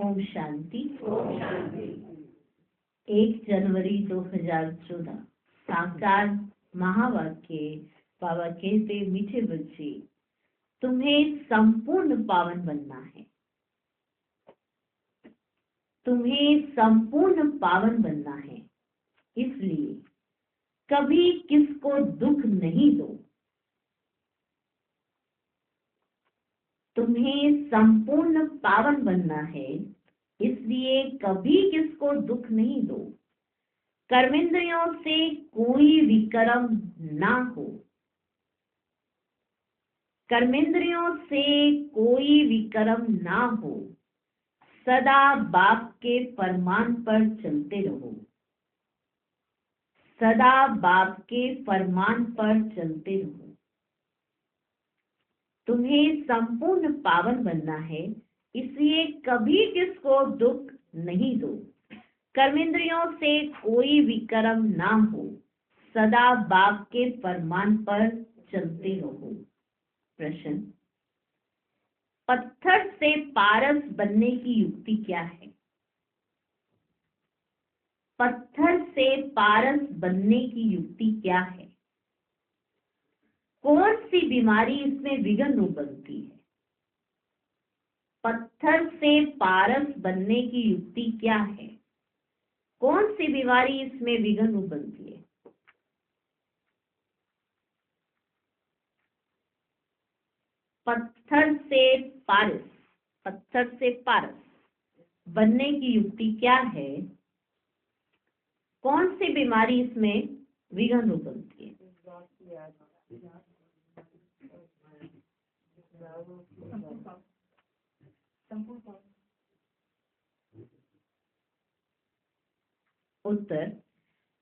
ओम शांति। ओम शांति। 1 जनवरी 2014 साकार महावाक्य। बाबा कहते, मीठे बच्चे, तुम्हें संपूर्ण पावन बनना है। तुम्हें संपूर्ण पावन बनना है, इसलिए कभी किसको दुख नहीं दो। तुम्हें संपूर्ण पावन बनना है, इसलिए कभी किसको दुख नहीं दो। कर्मेंद्रियों से कोई विकर्म ना हो। कर्मेंद्रियों से कोई विकर्म ना हो। सदा बाप के फरमान पर चलते रहो। सदा बाप के फरमान पर चलते रहो। तुम्हें संपूर्ण पावन बनना है, इसलिए कभी किसको दुख नहीं दो। कर्मेंद्रियों से कोई विकर्म ना हो। सदा बाप के फरमान पर चलते रहो। प्रश्न, पत्थर से पारस बनने की युक्ति क्या है? पत्थर से पारस बनने की युक्ति क्या है? कौन सी बीमारी इसमें विघ्न रूप बनती है? पत्थर से पारस बनने की युक्ति क्या है? कौन सी बीमारी इसमें विघ्न रूप बनती है? पत्थर से पारस बनने की युक्ति क्या है? कौन सी बीमारी इसमें विघ्न रूप बनती है? उत्तर,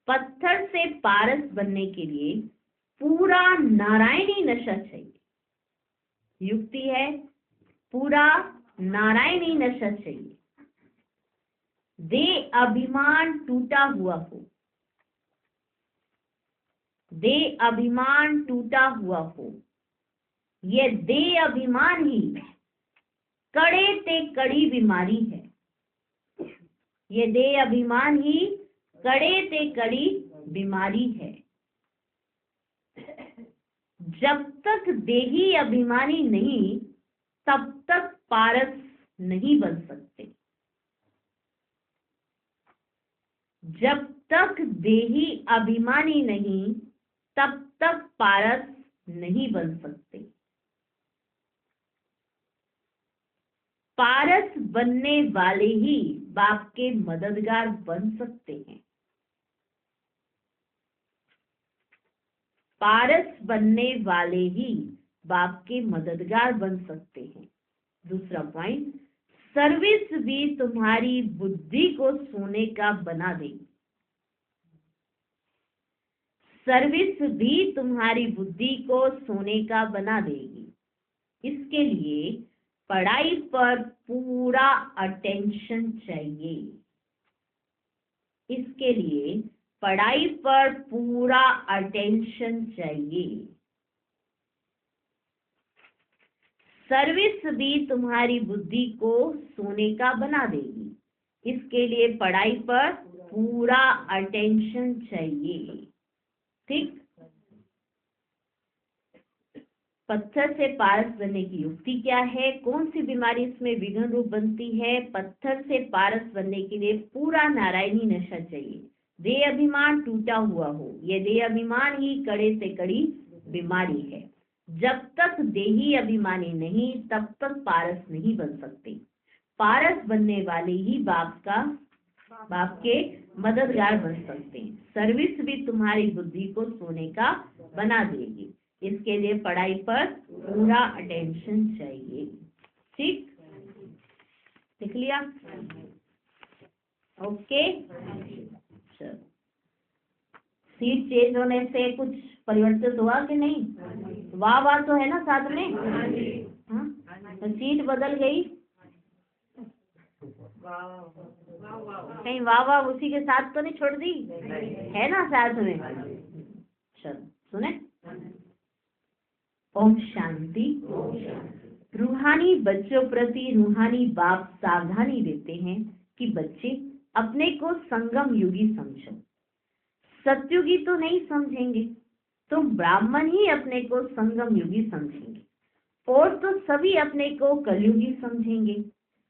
पत्थर से पारस बनने के लिए पूरा नारायणी नशा चाहिए। युक्ति है, पूरा नारायणी नशा चाहिए। देह अभिमान टूटा हुआ हो। देह अभिमान टूटा हुआ हो। ये देह अभिमान ही कड़े ते कड़ी बीमारी है। ये देह अभिमान ही कड़े ते कड़ी बीमारी है। जब तक देही अभिमानी नहीं, तब तक पारस नहीं बन सकते। जब तक देही अभिमानी नहीं, तब तक पारस नहीं बन सकते। पारस बनने वाले ही बाप के मददगार बन सकते हैं। पारस बनने वाले ही बाप के मददगार बन सकते हैं। दूसरा पॉइंट, सर्विस भी तुम्हारी बुद्धि को सोने का बना देगी। सर्विस भी तुम्हारी बुद्धि को सोने का बना देगी। इसके लिए पढ़ाई पर पूरा अटेंशन चाहिए। इसके लिए पढ़ाई पर पूरा अटेंशन चाहिए। सर्विस भी तुम्हारी बुद्धि को सोने का बना देगी। इसके लिए पढ़ाई पर पूरा अटेंशन चाहिए। ठीक। पत्थर से पारस बनने की युक्ति क्या है? कौन सी बीमारी इसमें विघ्न रूप बनती है? पत्थर से पारस बनने के लिए पूरा नारायणी नशा चाहिए। देह अभिमान टूटा हुआ हो। ये देह अभिमान ही कड़े से कड़ी बीमारी है। जब तक देही अभिमानी नहीं, तब तक पारस नहीं बन सकते। पारस बनने वाले ही बाप के मददगार बन सकते हैं। सर्विस भी तुम्हारी बुद्धि को सोने का बना देगी। इसके लिए पढ़ाई पर पूरा अटेंशन चाहिए। ठीक, लिख लिया? ओके, चलो। सीट चेंज होने से कुछ परिवर्तन हुआ कि नहीं? वाह तो है ना साथ में? हाँ, तो सीट बदल गई। कहीं वाह उसी के साथ तो नहीं छोड़ दी है ना साथ में? चलो सुने। ओम शांति। रूहानी बच्चों प्रति रूहानी बाप सावधानी देते हैं कि बच्चे अपने को संगम युगी समझो। सतयुगी तो नहीं समझेंगे, तो ब्राह्मण ही अपने को संगम युगी समझेंगे, और तो सभी अपने को कलयुगी समझेंगे।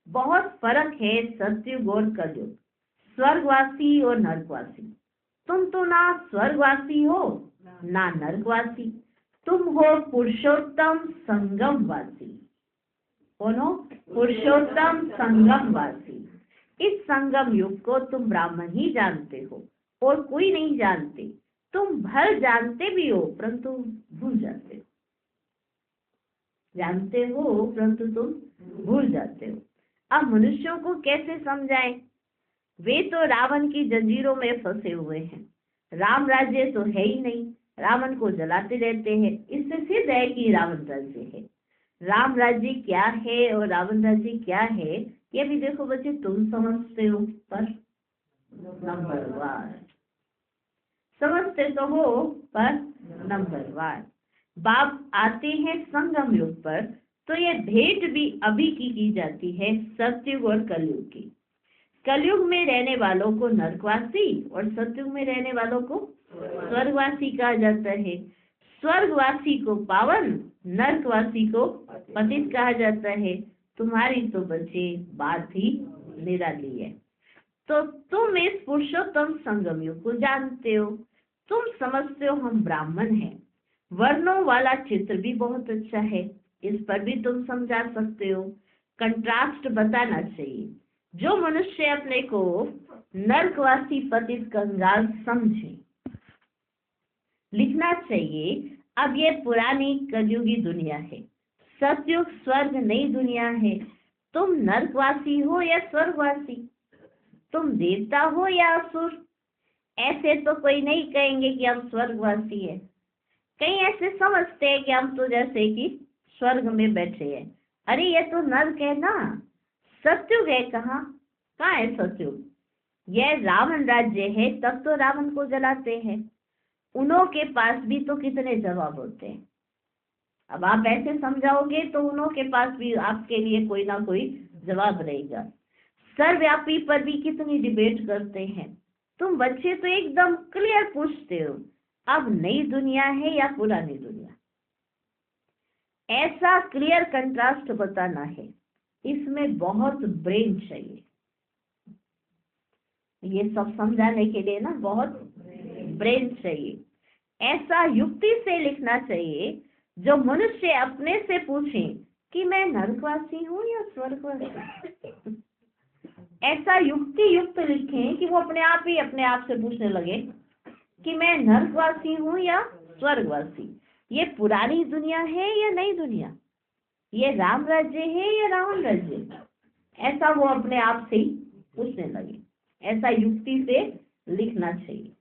बहुत फर्क है सतयुग और कलयुग, स्वर्गवासी और नरकवासी। तुम तो ना स्वर्गवासी हो ना नरकवासी, तुम हो पुरुषोत्तम संगमवासी। कौन हो? पुरुषोत्तम संगमवासी। इस संगम युग को तुम ब्राह्मण ही जानते हो और कोई नहीं जानते। तुम भर जानते भी हो परंतु भूल जाते हो, जानते हो परंतु तुम भूल जाते हो। अब मनुष्यों को कैसे समझाएं? वे तो रावण की जंजीरों में फंसे हुए हैं। राम राज्य तो है ही नहीं, रावण को जलाते रहते हैं। इससे सिद्ध है कि रावण राज्य है। राम राज्य क्या है और रावण राज्य क्या है, ये भी देखो बच्चे, तुम समझते हो पर नंबरवार समझते तो हो पर नंबरवार। बाप आते हैं संगम युग पर, तो ये भेंट भी अभी की जाती है सतयुग और कलयुग की। कलयुग में रहने वालों को नरकवासी और सतयुग में रहने वालों को स्वर्गवासी कहा जाता है। स्वर्गवासी को पावन, नरकवासी को पतित कहा जाता है। तुम्हारी तो बच्चे बात ही निराली है। तो तुम इस पुरुषोत्तम संगम युग को जानते हो, तुम समझते हो हम ब्राह्मण हैं। वर्णों वाला चित्र भी बहुत अच्छा है, इस पर भी तुम समझा सकते हो। कंट्रास्ट बताना चाहिए। जो मनुष्य अपने को नरकवासी पतित कंगाल समझे, लिखना चाहिए अब ये पुरानी कलयुगी दुनिया है, सतयुग स्वर्ग नई दुनिया है। तुम नरकवासी हो या स्वर्गवासी, तुम देवता हो या असुर। ऐसे तो कोई नहीं कहेंगे कि हम स्वर्गवासी है। कई ऐसे समझते हैं कि हम तो जैसे कि स्वर्ग में बैठे हैं। अरे ये तो नर्क है ना, सतयुग है। कहाँ है सतयुग? यह रावण राज्य है, तब तो रावण को जलाते हैं। उन्हों के पास भी तो कितने जवाब होते हैं। अब आप ऐसे समझाओगे तो उन्हों के पास भी आपके लिए कोई ना कोई जवाब रहेगा। सर्वव्यापी पर भी कितनी डिबेट करते हैं। तुम बच्चे तो एकदम क्लियर पूछते हो, अब नई दुनिया है या पुरानी दुनिया। ऐसा क्लियर कंट्रास्ट बताना है, इसमें बहुत ब्रेन चाहिए। ये सब समझाने के लिए ना बहुत ब्रेन चाहिए। ऐसा युक्ति से लिखना चाहिए जो मनुष्य अपने से पूछे कि मैं नरकवासी हूँ या स्वर्गवासी। ऐसा युक्ति युक्त लिखें कि वो अपने आप से पूछने लगे कि मैं नरकवासी हूँ या स्वर्गवासी। ये पुरानी दुनिया है या नई दुनिया, ये राम राज्य है या रावण राज्य। ऐसा वो अपने आप से ही पूछने लगे। ऐसा युक्ति से लिखना चाहिए।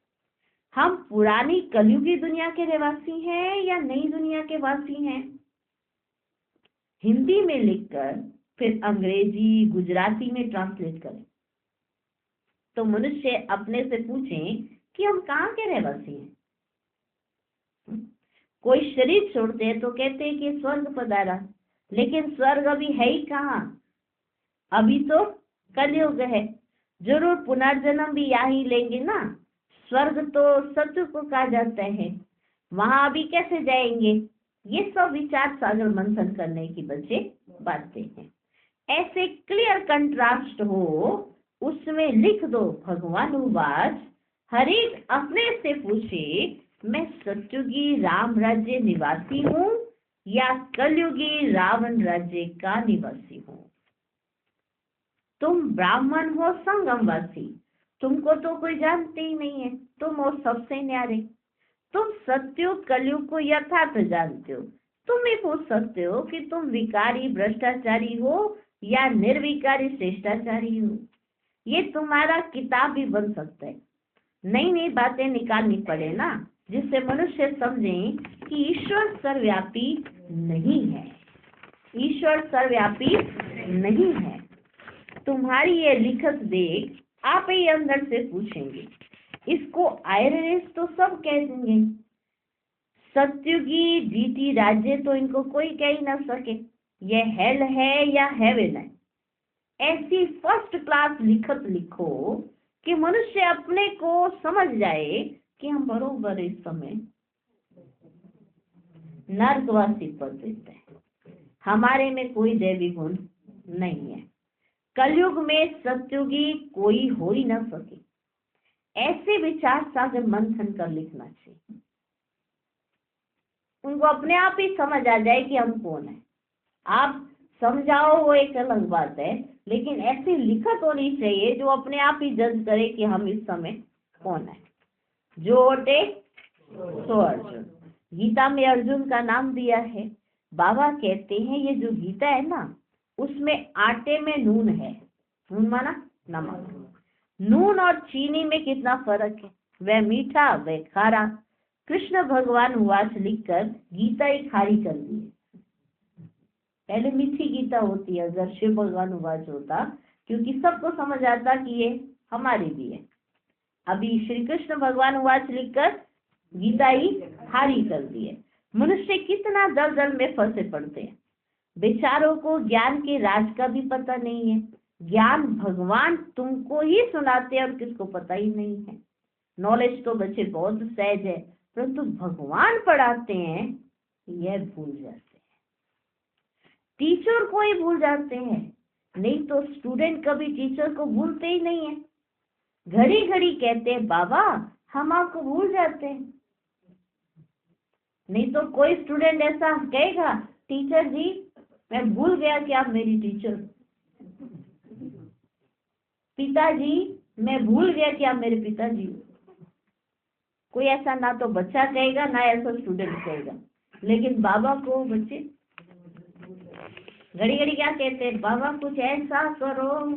हम पुरानी कलयुगी दुनिया के रहवासी हैं या नई दुनिया के वासी हैं। हिंदी में लिखकर फिर अंग्रेजी गुजराती में ट्रांसलेट करें तो मनुष्य अपने से पूछें कि हम कहाँ के रहवासी हैं। कोई शरीर छोड़ते हैं तो कहते हैं कि स्वर्ग पधारा, लेकिन स्वर्ग अभी है ही कहाँ, अभी तो कलयुग है। जरूर पुनर्जन्म भी यही लेंगे ना। स्वर्ग तो सतयुग को कहा जाता है, वहां अभी कैसे जाएंगे। ये सब विचार सागर मंथन करने की बच्चे बातें हैं। ऐसे क्लियर कंट्रास्ट हो उसमें लिख दो भगवानुवाच। हर एक अपने से पूछे मैं सतयुगी राम राज्य निवासी हूँ या कलयुगी रावण राज्य का निवासी हूँ। तुम ब्राह्मण हो संगमवासी, तुमको तो कोई जानते ही नहीं है, तुम और सबसे न्यारे। तुम सतयुग कलयुग को यथार्थ जानते हो। तुम ही पूछ सकते हो कि तुम विकारी भ्रष्टाचारी हो या निर्विकारी श्रेष्ठाचारी हो। ये तुम्हारा किताब भी बन सकता है। नई नई बातें निकालनी पड़े ना, जिससे मनुष्य समझें कि ईश्वर सर्वव्यापी नहीं है। ईश्वर सर्वव्यापी नहीं है। तुम्हारी ये लिखत देख आप ही अंदर से पूछेंगे, इसको आयरस तो सब कह देंगे। सतयुगी जीती राज्य तो इनको कोई कह ही ना सके। ये हेल है या हेवन है। ऐसी फर्स्ट क्लास लिखत लिखो कि मनुष्य अपने को समझ जाए कि हम बरोबर इस समय नर्कवासी पद देते हैं, हमारे में कोई दैवी गुण नहीं है। कलयुग में सत्युगी कोई हो ही ना सके। ऐसे विचार सागर मंथन कर लिखना चाहिए। उनको अपने आप ही समझ आ जाए कि हम कौन है। आप समझाओ वो एक अलग बात है, लेकिन ऐसी लिखत होनी चाहिए जो अपने आप ही जज करे कि हम इस समय कौन है। जो ओटे सो अर्जुन। गीता में अर्जुन का नाम दिया है। बाबा कहते हैं ये जो गीता है ना, उसमें आटे में नून है। नून माना नमक। नून और चीनी में कितना फर्क है, वह मीठा वह खारा। कृष्ण भगवान वाच लिखकर गीता ही खारी कर दी है। पहले मीठी गीता होती है अगर शिव भगवान वाच होता, क्योंकि सबको समझ आता कि ये हमारी भी है। अभी श्री कृष्ण भगवान वाच लिखकर गीता ही खारी कर दी है। मनुष्य कितना दलदल में फंसे पड़ते हैं। बेचारों को ज्ञान के राज का भी पता नहीं है। ज्ञान भगवान तुमको ही सुनाते हैं और किसको पता ही नहीं है। नॉलेज तो बच्चे बहुत सहज है, परंतु भगवान पढ़ाते हैं यह भूल जाते हैं। टीचर को ही भूल जाते हैं, नहीं तो स्टूडेंट कभी टीचर को भूलते ही नहीं है। घड़ी घड़ी कहते हैं बाबा हम आपको भूल जाते हैं। नहीं तो कोई स्टूडेंट ऐसा कहेगा टीचर जी मैं भूल गया कि आप मेरी टीचर। पिताजी मैं भूल गया कि आप मेरे पिताजी। कोई ऐसा ना तो बच्चा कहेगा ना ऐसा स्टूडेंट कहेगा, लेकिन बाबा को बच्चे घड़ी घड़ी क्या कहते हैं, बाबा कुछ ऐसा करो,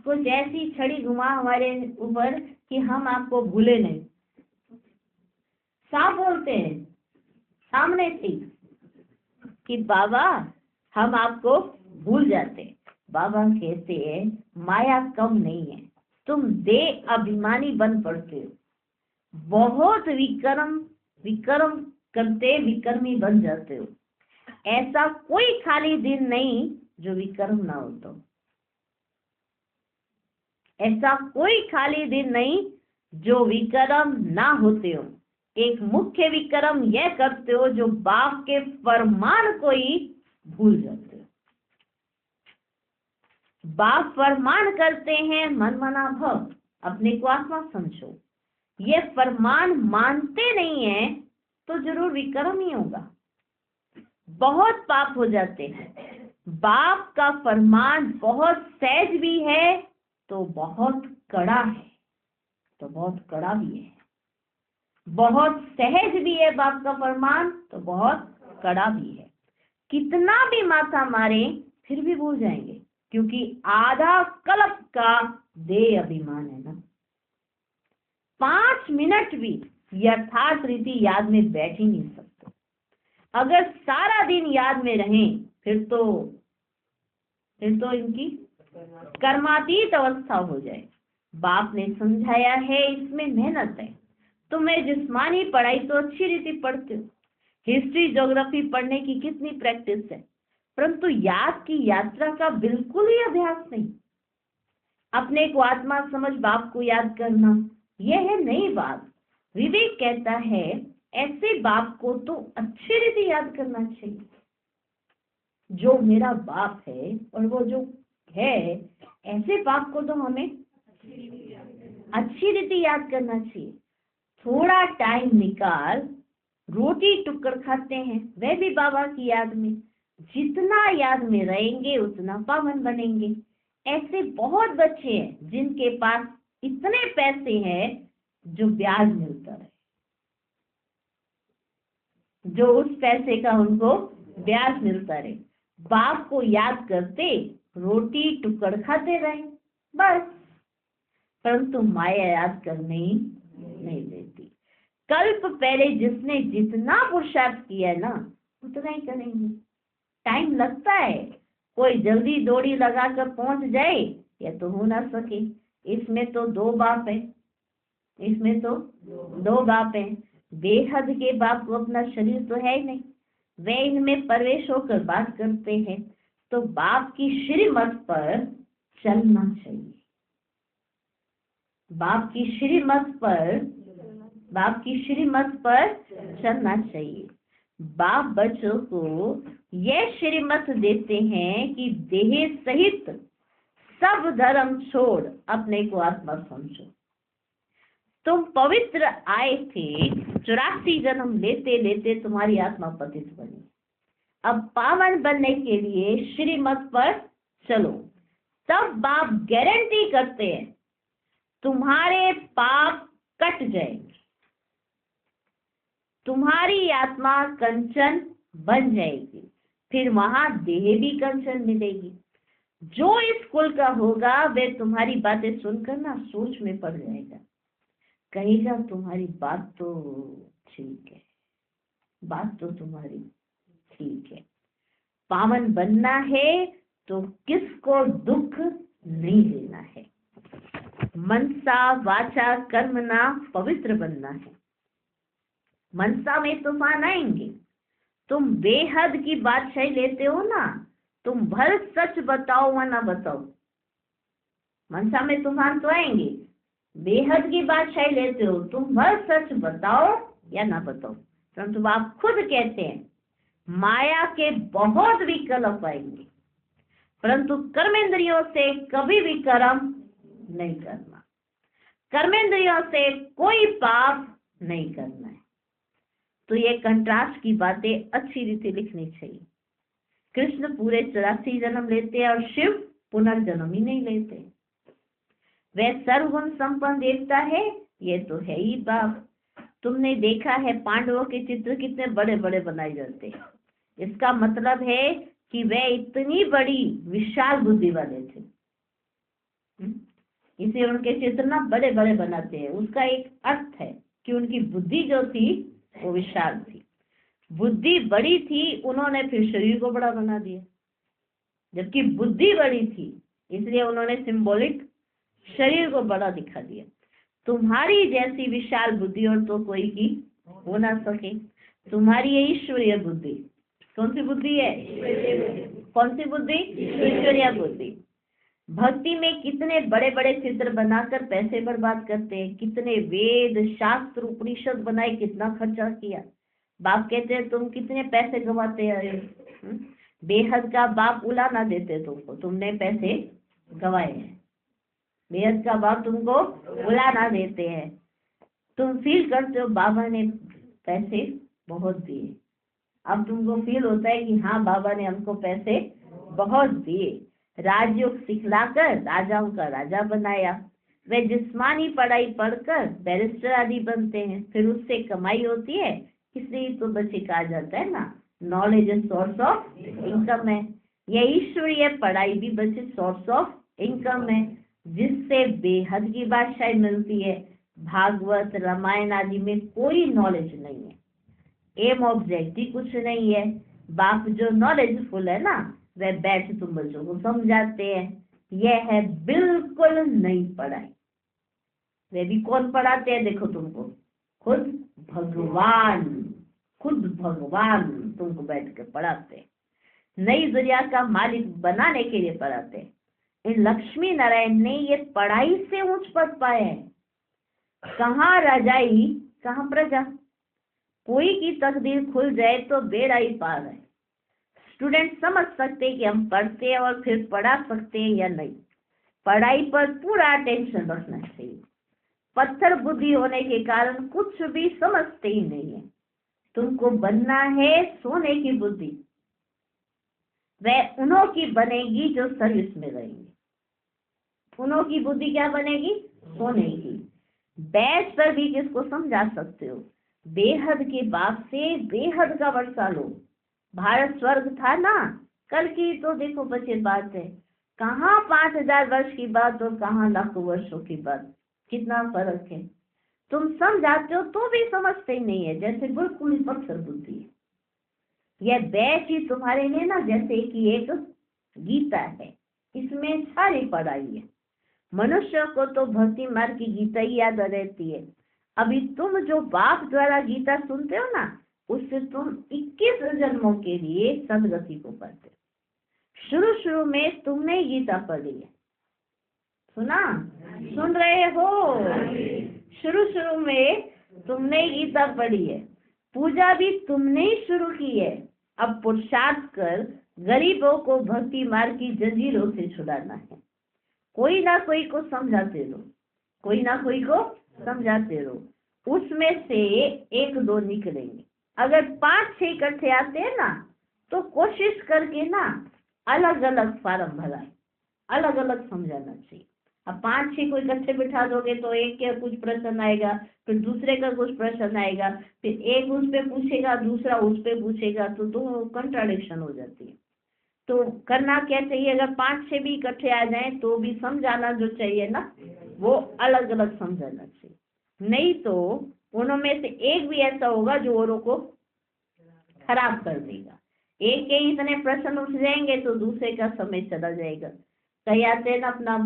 कुछ ऐसी छड़ी घुमा हमारे ऊपर कि हम आपको भूले नहीं। साफ बोलते हैं सामने से कि बाबा हम आपको भूल जाते। बाबा कहते हैं माया कम नहीं है, तुम दे अभिमानी बन पड़ते हो। बहुत विक्रम करते विक्रमी बन जाते हो। ऐसा कोई खाली दिन नहीं जो विक्रम ना हो। तो ऐसा कोई खाली दिन नहीं जो विक्रम ना होते हो। एक मुख्य विक्रम यह करते हो जो बाप के फरमान को ही भूल जाते हो। बाप फरमान करते हैं मन मना भव, अपने को आत्मा समझो। ये फरमान मानते नहीं है तो जरूर विक्रम ही होगा। बहुत पाप हो जाते हैं। बाप का फरमान बहुत सहज भी है तो बहुत कड़ा है, तो बहुत कड़ा भी है। बहुत सहज भी है बाप का फरमान तो बहुत कड़ा भी है। कितना भी माथा मारे फिर भी भूल जाएंगे, क्योंकि आधा कल्प का देह अभिमान है ना। 5 मिनट भी यथार्थ रीति याद में बैठ ही नहीं सकते। अगर सारा दिन याद में रहें फिर तो इनकी कर्मातीत अवस्था हो जाए। बाप ने समझाया है इसमें मेहनत है। तुम्हें जिस्मानी पढ़ाई तो अच्छी रीति पढ़ते हो, हिस्ट्री ज्योग्राफी पढ़ने की कितनी प्रैक्टिस है, परंतु याद की यात्रा का बिल्कुल ही अभ्यास नहीं। अपने को आत्मा समझ बाप को याद करना यह है नई बात। विवेक कहता है ऐसे बाप को तो अच्छी रीति याद करना चाहिए। जो मेरा बाप है और वो जो है, ऐसे बाप को तो हमें अच्छी रीति याद करना चाहिए। थोड़ा टाइम निकाल रोटी टुकड़ खाते हैं, वह भी बाबा की याद में। जितना याद में रहेंगे उतना पावन बनेंगे। ऐसे बहुत बच्चे हैं जिनके पास इतने पैसे हैं जो ब्याज मिलता है, जो उस पैसे का उनको ब्याज मिलता रहे। बाप को याद करते रोटी टुकड़ खाते रहे बस, परंतु माया याद करने नहीं देती। कल्प पहले जिसने जितना पुरुषार्थ किया है ना उतना ही करेंगे। टाइम लगता है, कोई जल्दी दौड़ी लगाकर पहुंच जाए या तो हो ना सके। इसमें तो दो बाप है, इसमें तो दो बाप है। बेहद के बाप को अपना शरीर तो है ही नहीं, वे इनमें प्रवेश होकर बात करते हैं, तो बाप की श्रीमत पर चलना चाहिए। बाप की श्रीमत पर चलना चाहिए। बाप बच्चों को यह श्रीमत देते हैं कि देह सहित सब धर्म छोड़ अपने को आत्मा समझो। तुम पवित्र आए थे, 84 जन्म लेते लेते तुम्हारी आत्मा पतित बनी। अब पावन बनने के लिए श्रीमत पर चलो। तब बाप गारंटी करते हैं तुम्हारे पाप कट जाएंगे, तुम्हारी आत्मा कंचन बन जाएगी, फिर वहां देह भी कंचन मिलेगी। जो इस कुल का होगा वे तुम्हारी बातें सुनकर ना सोच में पड़ जाएगा, कहेगा तुम्हारी बात तो ठीक है, बात तो तुम्हारी ठीक है। पावन बनना है तो किसको दुख नहीं देना है। मनसा वाचा कर्मणा पवित्र बनना है। मनसा में तूफान आएंगे, तुम बेहद की बादशाही लेते हो ना, तुम भर सच बताओ या ना बताओ, मनसा में तूफान तो आएंगे। बेहद की बादशाही लेते हो, तुम भर सच बताओ या ना बताओ, परंतु आप खुद कहते हैं माया के बहुत विकल्प आएंगे, परंतु कर्मेंद्रियों से कभी भी कर्म नहीं करना, कर्मेंद्रियों से कोई पाप नहीं करना है। तो ये कंट्रास्ट की बातें अच्छी रीति लिखनी चाहिए। कृष्ण पूरे 84 जन्म लेते हैं और शिव पुनर्जन्म ही नहीं लेते। वह सर्वगुण संपन्न देवता है, ये तो है ही बाप। तुमने देखा है पांडवों के चित्र कितने बड़े बड़े बनाए जाते हैं, इसका मतलब है कि वे इतनी बड़ी विशाल बुद्धि वाले थे, इसे उनके चित्र ना बड़े बड़े बनाते हैं। उसका एक अर्थ है कि उनकी बुद्धि जो थी वो विशाल थी। बुद्धि बड़ी थी, उन्होंने फिर शरीर को बड़ा बना दिया, जबकि बुद्धि बड़ी थी इसलिए उन्होंने सिंबॉलिक शरीर को बड़ा दिखा दिया। तुम्हारी जैसी विशाल बुद्धि और तो कोई की हो ना सके। तुम्हारी ये ईश्वरीय बुद्धि, कौन सी बुद्धि है? कौन सी बुद्धि? ईश्वरीय बुद्धि। भक्ति में कितने बड़े बड़े चित्र बनाकर पैसे बर्बाद करते हैं, कितने वेद शास्त्र उपनिषद बनाए, कितना खर्चा किया। बाप कहते हैं तुम कितने पैसे गंवाते हैं। बेहद का बाप उला ना देते तुमको, तुमने पैसे गंवाए हैं। बेहद का बाप तुमको उला ना देते हैं। तुम फील करते हो बाबा ने पैसे बहुत दिए, अब तुमको फील होता है कि हाँ बाबा ने हमको पैसे बहुत दिए। राजयोग सिखलाकर राजाओं का राजा बनाया। वे जिस्मानी पढ़ाई पढ़कर बैरिस्टर आदि बनते हैं, फिर उससे कमाई होती है, इसलिए तो बच्चे कहा जाता है ना knowledge is source of income है। यह ईश्वरीय पढ़ाई भी बच्चे सोर्स ऑफ इनकम है, जिससे बेहद की बादशाही मिलती है। भागवत रामायण आदि में कोई नॉलेज नहीं है, एम ऑब्जेक्ट ही कुछ नहीं है। बाप जो नॉलेजफुल है ना वह बैठ तुम बच्चों को समझाते हैं। यह है बिल्कुल नई पढ़ाई। वे भी कौन पढ़ाते हैं? देखो तुमको खुद भगवान तुमको बैठ कर पढ़ाते हैं। नई दुनिया का मालिक बनाने के लिए पढ़ाते हैं। इन लक्ष्मी नारायण ने ये पढ़ाई से ऊंच पद पाए हैं। कहाँ रजाई कहाँ प्रजा, कोई की तकदीर खुल जाए तो बेड़ा ही पार है। स्टूडेंट समझ सकते हैं कि हम पढ़ते हैं और फिर पढ़ा सकते हैं या नहीं। पढ़ाई पर पूरा अटेंशन रखना चाहिए। पत्थर बुद्धि होने के कारण कुछ भी समझते ही नहीं है। तुमको बनना है सोने की बुद्धि, वह उन्हों की बनेगी जो सर्विस में रहेंगे। उन्हों की बुद्धि क्या बनेगी? सोने की। बैच पर भी किसको समझा सकते हो? बेहद के बाप से बेहद का वर्षा लो। भारत स्वर्ग था ना, कल की तो देखो बच्चे बात है, कहाँ 5000 वर्ष की बात और कहाँ लाखों वर्षों की बात, कितना फर्क है। तुम समझाते हो तो भी समझते ही नहीं है, जैसे बिल्कुल ही पत्थर बुद्धि है। यह बैच ही तुम्हारे लिए ना जैसे कि एक गीता है, इसमें सारी पढ़ाई है। मनुष्य को तो भक्ति मार्ग की गीता ही याद रहती है। अभी तुम जो बाप द्वारा गीता सुनते हो ना, उससे तुम 21 जन्मों के लिए सदगति को पाते। शुरू शुरू में तुमने गीता पढ़ी है, सुना, सुन रहे हो? शुरू शुरू में तुमने गीता पढ़ी है, पूजा भी तुमने ही शुरू की है। अब पुरुषार्थ कर गरीबों को भक्ति मार्ग की जंजीरों से छुड़ाना है। कोई ना कोई को समझाते रहो, कोई ना कोई को समझाते रहो। उसमें से 1-2 निकलेंगे। अगर 5-6 इकट्ठे आते हैं ना, तो कोशिश करके ना अलग अलग फार्म भराए, अलग अलग समझाना चाहिए। अब 5-6 को इकट्ठे बिठा दोगे तो एक का कुछ प्रश्न आएगा, फिर दूसरे का कुछ प्रश्न आएगा, फिर एक उस पे पूछेगा, दूसरा उस पे पूछेगा, तो कंट्राडिक्शन हो जाती है। तो करना क्या चाहिए? अगर 5-6 भी इकट्ठे आ जाएं तो भी समझाना जो चाहिए ना, वो अलग अलग समझाना चाहिए। नहीं तो उनमें से एक भी ऐसा होगा जो औरों को खराब कर देगा। एक के इतने प्रश्न उठ जाएंगे तो दूसरे का समय चला जाएगा। कई आते हैं ना, अपना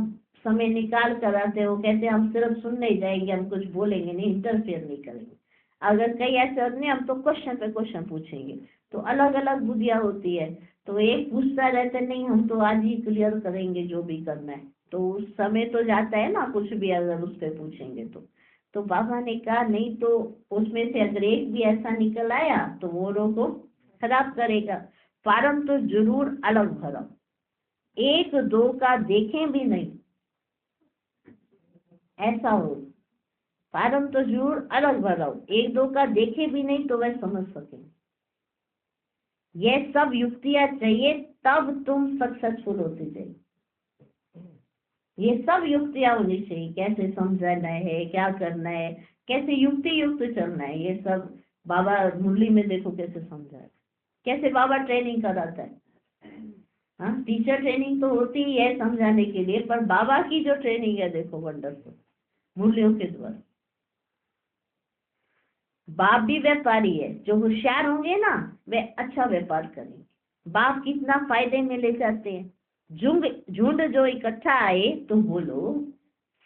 समय निकाल कर आते हैं, वो कहते हैं हम सिर्फ सुनने ही जाएंगे, हम कुछ बोलेंगे नहीं, इंटरफेयर नहीं करेंगे। अगर कई ऐसे नहीं, हम तो क्वेश्चन पे क्वेश्चन पूछेंगे। तो अलग अलग बुद्धियां होती है। तो एक पूछता रहता नहीं, हम तो आज ही क्लियर करेंगे जो भी करना है, तो उस समय तो जाता है ना, कुछ भी अगर उस पर पूछेंगे तो बाबा ने कहा नहीं, तो उसमें से अगर एक भी ऐसा निकल आया तो वो लोगों को खराब करेगा। फार्म तो जरूर अलग भरो, 1-2 का देखें भी नहीं, ऐसा हो। फार्म तो जरूर अलग भरो, 1-2 का देखे भी नहीं तो वह समझ सके। ये सब युक्तियां चाहिए, तब तुम सक्सेसफुल होते जाए। ये सब युक्तियां होनी चाहिए, कैसे समझाना है, क्या करना है, कैसे युक्ति युक्त चलना है। ये सब बाबा मुरली में देखो कैसे समझाए, कैसे बाबा ट्रेनिंग कराता है। हाँ, टीचर ट्रेनिंग तो होती ही है समझाने के लिए, पर बाबा की जो ट्रेनिंग है देखो वंडरफुल, मुरलियों के द्वारा। बाप भी व्यापारी है, जो होशियार होंगे ना वे अच्छा व्यापार करेंगे। बाप कितना फायदे में ले जाते हैं। झुंड जो इकट्ठा आए तो बोलो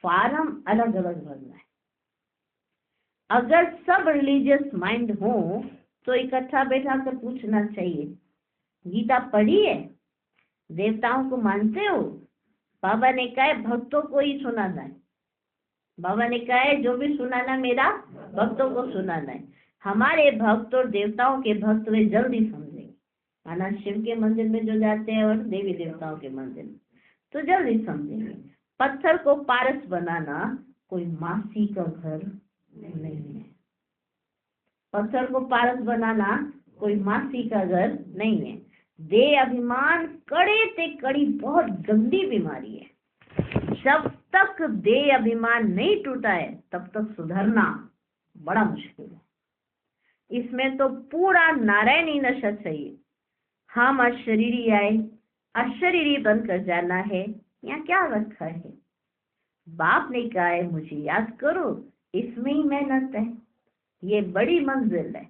फार्म अलग अलग भरना है। अगर सब रिलीजियस माइंड हो तो इकट्ठा बैठा कर पूछना चाहिए, गीता पढ़ी है, देवताओं को मानते हो? बाबा ने कहा है भक्तों को ही सुनाना है। बाबा ने कहा है जो भी सुनाना मेरा भक्तों को सुनाना है। हमारे भक्त और देवताओं के भक्त वे जल्दी समझेंगे। माना शिव के मंदिर में जो जाते हैं और देवी देवताओं के मंदिर में तो जल्दी समझेंगे। पत्थर को पारस बनाना कोई मासी का घर नहीं है। पत्थर को पारस बनाना कोई मासी का घर नहीं है। देह अभिमान कड़े से कड़ी बहुत गंदी बीमारी है। जब तक देह अभिमान नहीं टूटा है तब तक सुधरना बड़ा मुश्किल है। इसमें तो पूरा नारायणी नशा चाहिए। हम अशरीरी आए, अशरीरी बनकर जाना है, यहाँ क्या रखा है? बाप ने कहा है मुझे याद करो, इसमें ही मेहनत है, ये बड़ी मंजिल है।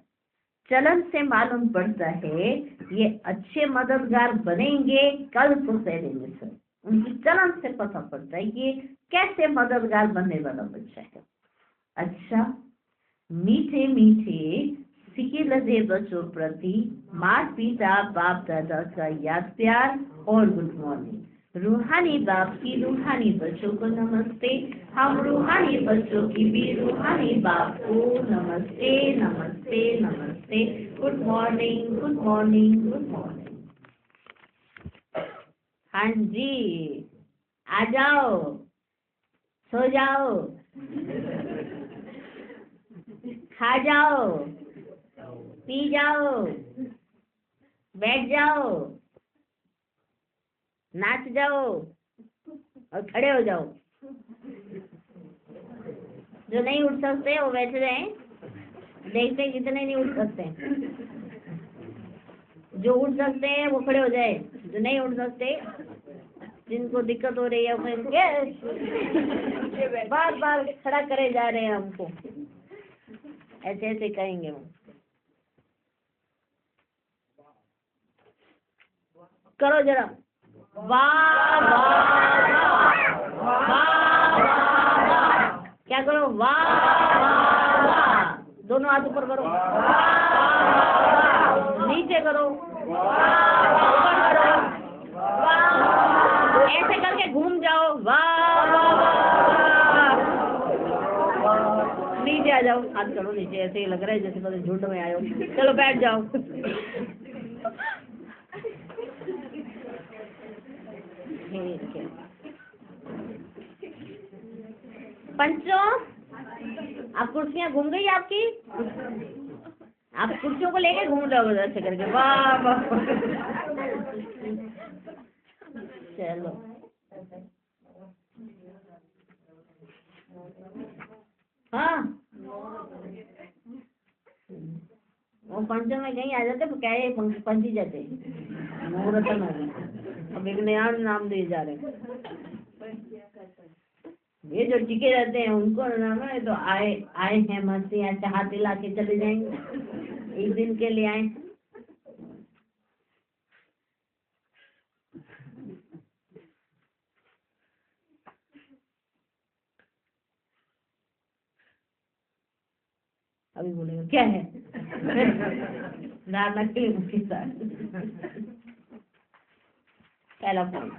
चलन से मालूम पड़ता है ये अच्छे मददगार बनेंगे कल तो पहले में सर। उनकी चलन से पता पड़ता है कि कैसे मददगार बनने वाला बच्चा है। अच्छा, मीठे मीठे सिके लगे बच्चों प्रति माता पिता बाप दादा का याद प्यार और गुड मॉर्निंग। रूहानी बाप की रूहानी बच्चों को नमस्ते। हम रूहानी बच्चों की भी रूहानी बाप को नमस्ते नमस्ते नमस्ते। Good morning good morning good morning. हाँ जी, आ जाओ, सो जाओ, खा जाओ, पी जाओ, बैठ जाओ, नाच जाओ और खड़े हो जाओ। जो नहीं उठ सकते वो बैठ रहे हैं, देखते हैं कितने नहीं उठ सकते। जो उठ सकते हैं वो खड़े हो जाए, जो नहीं उठ सकते, जिनको दिक्कत हो रही है वो बार बार खड़ा करे जा रहे हैं हमको, ऐसे ऐसे कहेंगे वो। करो जरा, वाह वाह वाह वाह, क्या करो, वाह वाह वाह दोनों हाथ ऊपर करो, नीचे करो, ऊपर करो, ऐसे करके घूम जाओ, वाह वाह वाह। नीचे आ जाओ, हाथ करो नीचे, ऐसे ही लग रहा है जैसे मतलब झुंड में आए हो। चलो बैठ जाओ। ठीक है पंचों, आप कुर्सियाँ घूम गई आपकी, आप कुर्सियों को लेके घूम रहे हो ऐसे करके, वाह वाह। चलो हाँ, वो पंचों में कहीं आ जाते तो क्या है, पंच ही जाते मुहूर्त में। अब एक नया नाम दिए जा रहे हैं, ये जो टिके रहते हैं उनको नाम है, तो आए आए हैं मस्ती, ऐसे हाथ हिला के चले जाएंगे, एक दिन के लिए आए। अभी बोलेगा क्या है, धारणा के लिए मुख्य सार। पहला पॉइंट,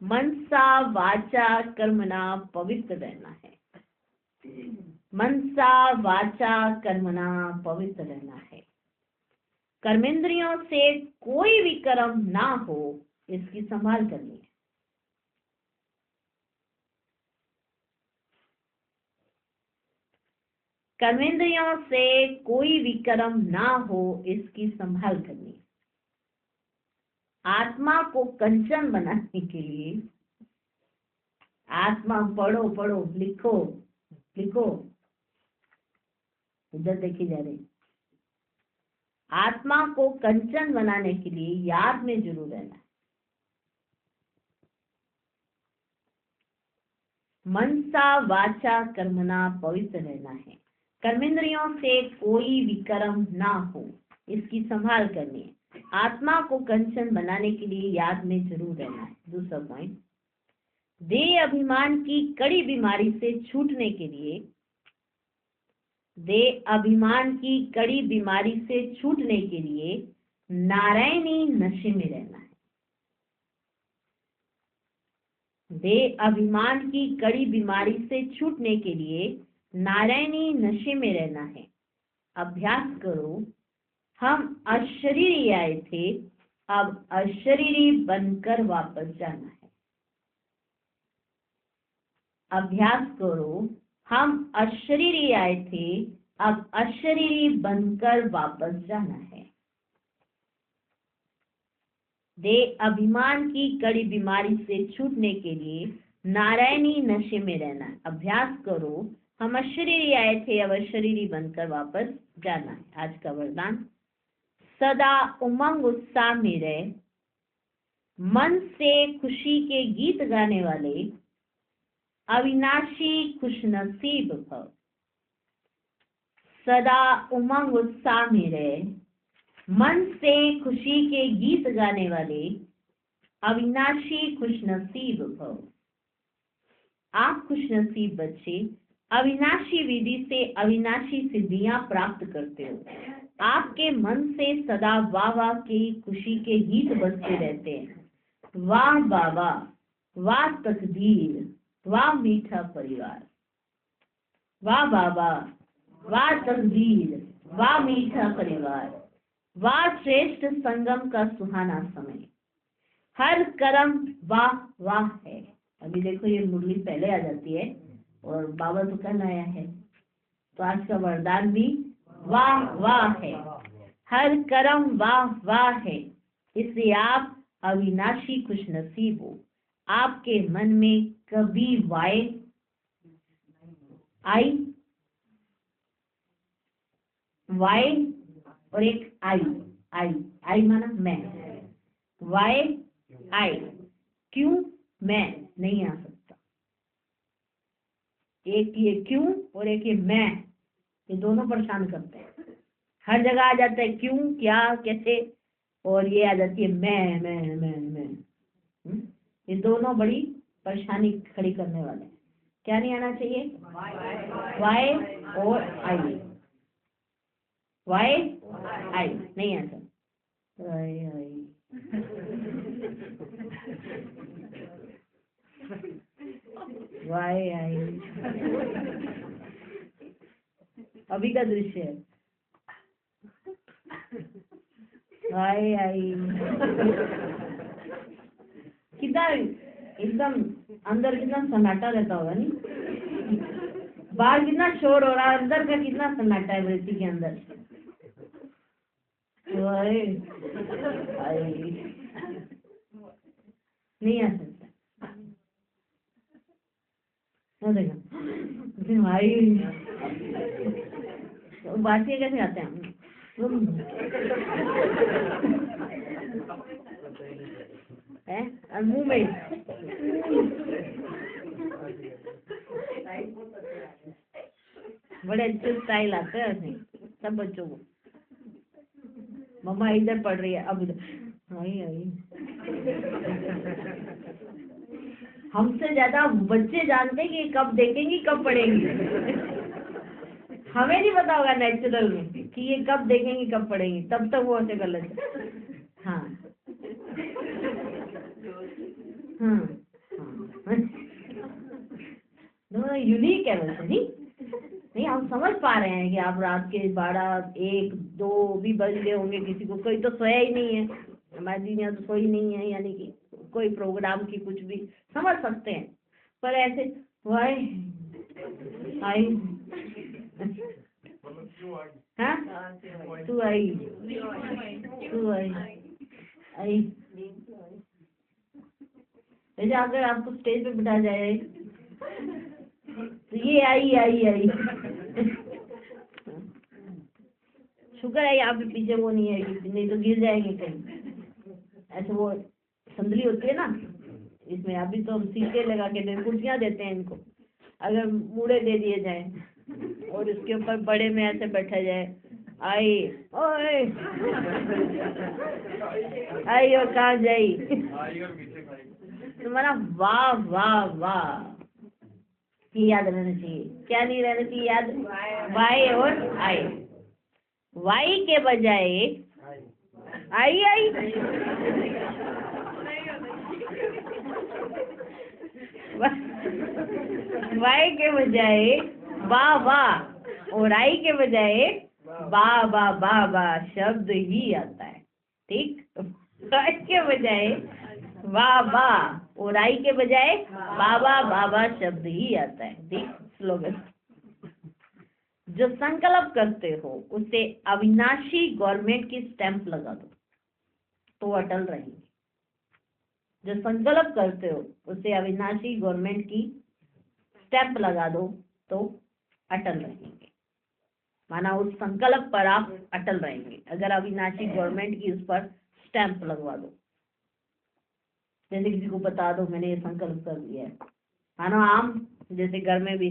मनसा वाचा कर्मणा पवित्र रहना है। मनसा वाचा कर्मणा पवित्र रहना है। कर्मेंद्रियों से कोई भी कर्म ना हो, इसकी संभाल करनी है। कर्मेंद्रियों से कोई भी कर्म ना हो, इसकी संभाल करनी है। आत्मा को कंचन बनाने के लिए, आत्मा पढ़ो पढ़ो, लिखो लिखो, इधर देखी जा रही, आत्मा को कंचन बनाने के लिए याद में जरूर रहना है। मनसा वाचा कर्मणा पवित्र रहना है। कर्मेंद्रियों से कोई भी कर्म ना हो, इसकी संभाल करनी है। आत्मा को कंचन बनाने के लिए याद में जरूर रहना है। दूसरा पॉइंट, देह अभिमान की कड़ी बीमारी से छूटने के लिए, देह अभिमान की कड़ी बीमारी से छूटने के लिए नारायणी नशे में रहना है। देह अभिमान की कड़ी बीमारी से छूटने के लिए नारायणी नशे में रहना है। अभ्यास करो, हम अशरीरी आए थे, अब अशरीरी बनकर वापस जाना है। अभ्यास करो, हम अशरीरी आए थे, अब अशरीरी बनकर वापस जाना है। देह अभिमान की कड़ी बीमारी से छूटने के लिए नारायणी नशे में रहना है। अभ्यास करो, हम अशरीरी आए थे, अब अशरीरी बनकर वापस जाना है। आज का वरदान, सदा उमंग उत्साह में रहे, मन से खुशी के गीत गाने वाले अविनाशी खुशनसीब भव। सदा उमंग उत्साह में रहे, मन से खुशी के गीत गाने वाले अविनाशी खुशनसीब भव। आप खुशनसीब बच्चे अविनाशी विधि से अविनाशी सिद्धियां प्राप्त करते हो। आपके मन से सदा वाह वाह की खुशी के गीत बजते रहते हैं। वाह बाबा, वाह तकदीर, वाह मीठा परिवार। वाह बाबा, वाह तकदीर, वाह मीठा परिवार, वाह श्रेष्ठ संगम का सुहाना समय। हर कर्म वाह वाह है। अभी देखो ये मुरली पहले आ जाती है और बाबा तो कल आया है, तो आज का वरदान भी वाह वाह है। हर कर्म वाह वाह है, इसलिए आप अविनाशी खुशनसीब हो। आपके मन में कभी वाय आई, वाय और एक आई, आई आई माना मैं, वाय आई, क्यों मैं नहीं आ सकता। एक ये क्यों और एक ये मैं, ये दोनों परेशान करते हैं। हर जगह आ जाता है क्यों, क्या, कैसे, और ये आ जाती है मैं। ये दोनों बड़ी परेशानी खड़ी करने वाले हैं। क्या नहीं आना चाहिए, वाई और आई। वाई आई नहीं आंसर, वाई आई वाई आई अभी का दृश्य है, वाई आई कितना एकदम अंदर कितना सन्नाटा रहता होगा नहीं, बाहर कितना शोर हो रहा है, अंदर का कितना सन्नाटा है वृत्ति के अंदर। वाई आई नहीं आ सकता, भाई बात कैसे आते हैं मुंह में बड़े अच्छे स्टाइल आते हैं ऐसे सब बच्चों को। मम्मा इधर पढ़ रही है, अब इधर आई आई हमसे ज्यादा बच्चे जानते हैं कि कब देखेंगी कब पढ़ेंगी। हमें नहीं पता होगा नेचुरल में कि ये कब देखेंगी कब पढ़ेंगी, तब तक वो ऐसे कर लेते। हाँ हाँ हाँ यूनिक है वैसे नहीं हम समझ पा रहे हैं कि आप रात के 12, 1, 2 भी बज गए होंगे, किसी को कोई तो सोया ही नहीं है, हमारी दुनिया तो सोई नहीं है, यानी कि कोई प्रोग्राम की कुछ भी समझ सकते हैं, पर ऐसे वाई आई हाँ तू आई आई जैसे अगर आपको स्टेज पे बिठा जाए तो ये आई शुक्र है यहाँ पे पीछे वो नहीं है, नहीं तो गिर जाएंगे कहीं। ऐसे वो संदली होती है ना, इसमें अभी तो हम सीटे लगा के कुर्सियाँ देते हैं इनको, अगर मुड़े दे दिए जाए और इसके ऊपर बड़े में ऐसे बैठा जाए, आई ओए आई और कहाँ जाई तुम्हारा वाह वाह वाह याद रहना चाहिए। क्या नहीं रहना चाहिए याद? वाई और आई। वाई के बजाय आई आई वाई के बजाय वाह वाह और आई के बजाय बा बा बा बा शब्द ही आता है। ठीक, वाई के बजाय वाह वाह और आई के बजाय बाबा बाबा शब्द ही आता है। ठीक, स्लोगन। जो संकल्प करते हो उसे अविनाशी गवर्नमेंट की स्टैंप लगा दो तो अटल रहेंगे। जो संकल्प करते हो उसे अविनाशी गवर्नमेंट की स्टैंप लगा दो तो अटल रहेंगे। माना उस संकल्प पर आप अटल रहेंगे अगर अविनाशी गवर्नमेंट की उस पर स्टैंप लगवा दो। जैसे किसी को बता दो मैंने ये संकल्प कर लिया है, मानो आम जैसे घर में भी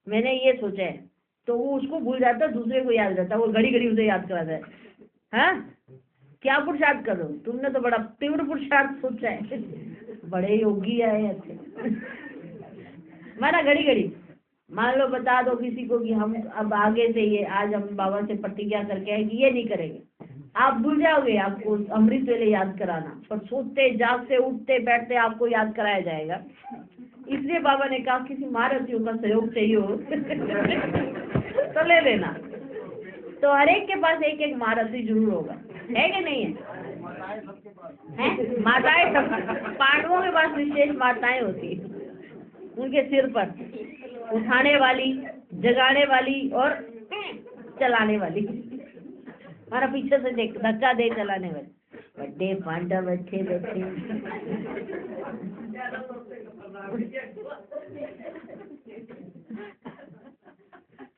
मैंने ये सोचा है तो वो उसको भूल जाता है, दूसरे को याद रहता है, वो घड़ी घड़ी उसे याद कराता है। हाँ, क्या पुरुषार्थ करो, तुमने तो बड़ा तीव्र पुरुषार्थ सोचा है, बड़े योगी आए अच्छे। माना घड़ी घड़ी मान लो बता दो किसी को कि हम अब आगे से ये आज हम बाबा से प्रतिज्ञा करके आए कि ये नहीं करेंगे, आप भूल जाओगे, आपको अमृत वेले याद कराना, पर सोते जागते उठते बैठते आपको याद कराया जाएगा। इसलिए बाबा ने कहा किसी महारथियों का सहयोग चाहिए हो तो ले लेना। तो हर एक के पास एक एक महारथी जरूर होगा, है कि नहीं है? माताएं सब, पांडवों के पास विशेष माताएं होती है, उनके सिर पर उठाने वाली, जगाने वाली और चलाने वाली। हमारा पीछे से देख धक्का दे चलाने वाले बड़े पांडव अच्छे बच्चे।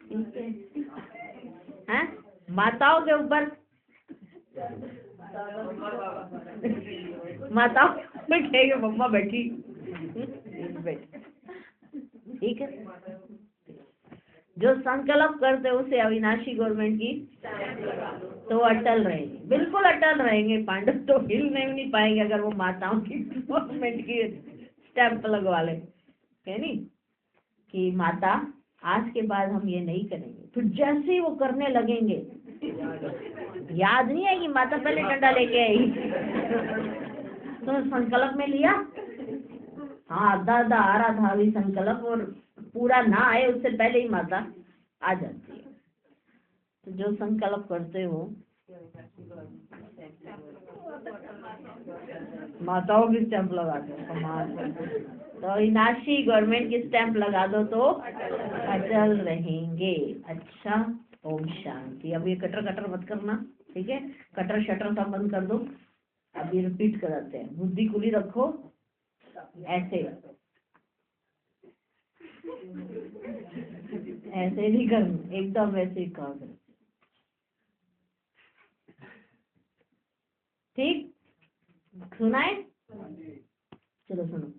ठीक है, हैं? माताओं के ऊपर माताओं बैठेगी, मम्मा बैठी ठीक है। जो संकल्प करते उसे अविनाशी गवर्नमेंट की तो अटल रहेंगे, बिल्कुल अटल रहेंगे। पांडव तो हिल नहीं पाएंगे अगर वो माताओं की गवर्नमेंट की स्टैंप लगवा ले, है नहीं कि माता आज के बाद हम ये नहीं करेंगे। फिर जैसे ही वो करने लगेंगे याद नहीं है कि माता पहले डंडा लेके आई? तो संकल्प में लिया, हाँ आधा आधा आ रहा था अभी संकल्प, और पूरा ना आए उससे पहले ही माता आ जाती है। तो जो संकल्प करते हो माताओं की स्टैंप लगा दो, कमाल। तो अविनाशी गवर्नमेंट की स्टैंप लगा दो तो अचल रहेंगे। अच्छा, ओम शांति। अब ये कटर कटर मत करना, ठीक है? कटर शटर सब बंद कर दो। अब ये रिपीट कराते हैं, बुद्धि खुली रखो, ऐसे ऐसे नहीं करना, एकदम वैसे ही कहा करो, ठीक? सुनाए? चलो सुनो।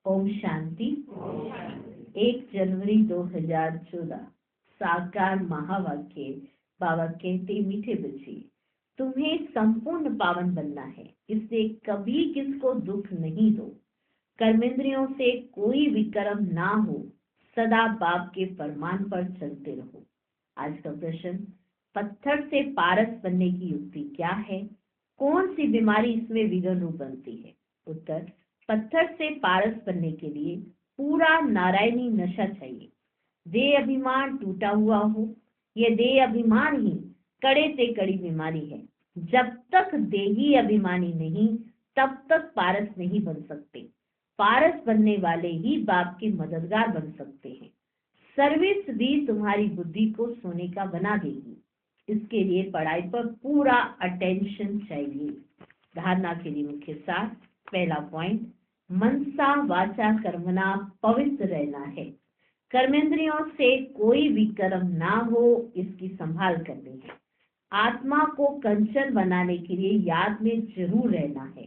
ओम शांति। 1 जनवरी 2014 साकार महावाक्य। बाबा कहते, मीठे बच्चे, तुम्हें संपूर्ण पावन बनना है, इससे कभी किसको दुख नहीं दो, कर्मेंद्रियों से कोई विकर्म ना हो, सदा बाप के फरमान पर चलते रहो। आज का प्रश्न, पत्थर से पारस बनने की युक्ति क्या है? कौन सी बीमारी इसमें विघ्न रूप बनती है? उत्तर, पत्थर से पारस बनने के लिए पूरा नारायणी नशा चाहिए। देह अभिमान टूटा हुआ हो, ये देह अभिमान ही कड़े से कड़ी बीमारी है। जब तक देही अभिमानी नहीं, तब तक पारस नहीं बन सकते। पारस बनने वाले ही बाप के मददगार बन सकते हैं। सर्विस भी तुम्हारी बुद्धि को सोने का बना देगी। इसके लिए पढ़ाई पर पूरा अटेंशन चाहिए। धारणा के लिए मुख्य सार, पहला पॉइंट, मनसा वाचा कर्मणा पवित्र रहना है। कर्मेंद्रियों से कोई विकर्म ना हो, इसकी संभाल करनी है। आत्मा को कंचन बनाने के लिए याद में जरूर रहना है।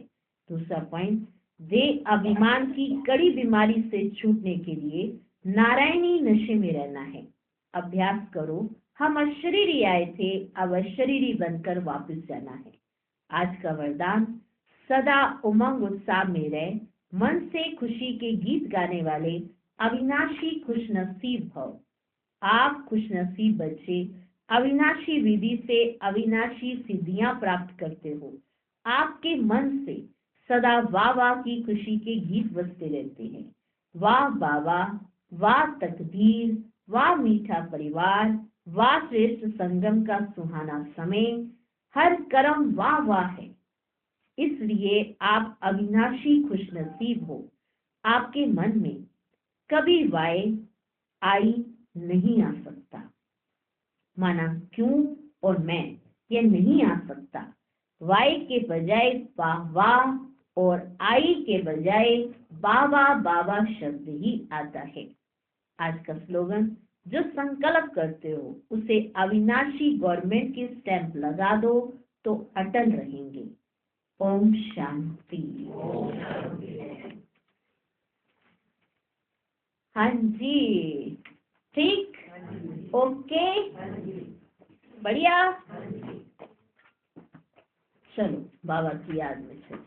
दूसरा पॉइंट, देह अभिमान की कड़ी बीमारी से छूटने के लिए नारायणी नशे में रहना है। अभ्यास करो, हम अशरीरी आए थे, अब अशरीरी बनकर वापस जाना है। आज का वरदान, सदा उमंग उत्साह में रह, मन से खुशी के गीत गाने वाले अविनाशी खुशनसीब भव। आप खुशनसीब बच्चे अविनाशी विधि से अविनाशी सिद्धियां प्राप्त करते हो। आपके मन से सदा वाह वाह की खुशी के गीत बजते रहते हैं। वाह बाबा, वाह तकदीर, वाह मीठा परिवार, वाह श्रेष्ठ संगम का सुहाना समय, हर कर्म वाह वाह है। इसलिए आप अविनाशी खुशनसीब हो। आपके मन में कभी वाय आई नहीं आ सकता। माना क्यों और मैं, ये नहीं आ सकता। वाय के बजाय वाह वाह और आई के बजाय बाबा बाबा शब्द ही आता है। आज का स्लोगन, जो संकल्प करते हो उसे अविनाशी गवर्नमेंट की स्टैंप लगा दो तो अटल रहेंगे। ओम शांति। हाँ जी, ठीक, ओके, बढ़िया। चलो बाबा की याद में चलो।